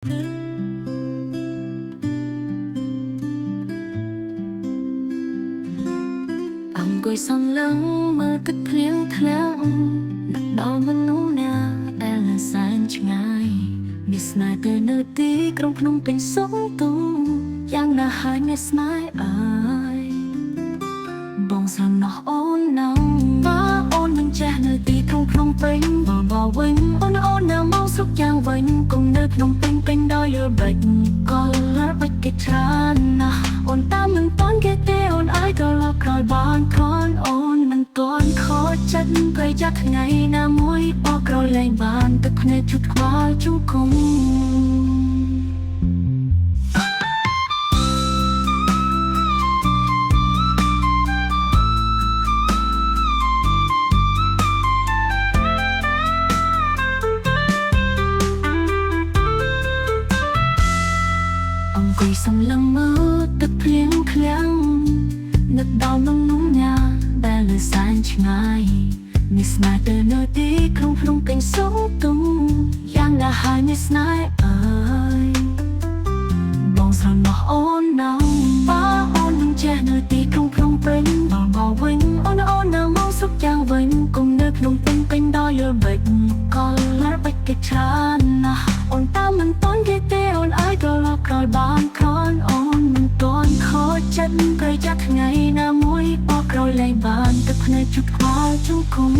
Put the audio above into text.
អង្គុយសន្លឹងមើលទឹកភ្លៀងធ្លាក់នឹកដល់មនុស្សណាដែលសែនឆ្ងាយមានស្នេហ៍ទៅនៅទីក្រុងភ្នំពេញសុំទូយ៉ាងណាហើយមានស្នេហ៍អើយបងស្រណោះអូនណាំបើអូនមិនចេះនៅទីក្រុងភ្នំពេញបបវិញអូននៅមកស្រុកយ៉ាងវិញគង់នៅភ្នំពេញពេញដោយយល់បិចក៏លរបាច់គេច្រើនណាស់អូនតាមមិនតាន់គេទេអូនអាចត្រឡប់ក្រោយបានខនអូនមិនទាន់ខកចិត្តព្រៃចាក់ថ្ងៃណាមួយបកក្រោយលែងបានទឹកភ្នែកជុតខ្វល់ជុំគុំអង្គុយសំឡឹងមើលទឹកភ្លៀងឃ្លាំងនឹកដល់មនុស្សណាដែលនៅសែនឆ្ងាយមានស្នេហ៍ទៅនៅទីក្រុងភ្នំពេញសុំទូយ៉ាងណាហើយមានស្នេហ៍អើយបងស្រណោះអូនណាំបើអូនមិនចេះនៅទីក្រុងភ្នំពេញបបវិញអូននៅមកស្រុកយ៉ាងវិញគង់នៅភ្នំពេញពេញដោយយល់បិចក៏លរបាច់គេច្រើនណាស់អូនតាមមិនតាន់គេទេអូនអាចត្រឡប់ក្រោយបានខនអូនមិនទាន់ខកចិត្តព្រៃចាក់ថ្ងៃណាមួយបកក្រោយលែងបានទឹកភ្នែកជុតខ្វល់ជុំគុំ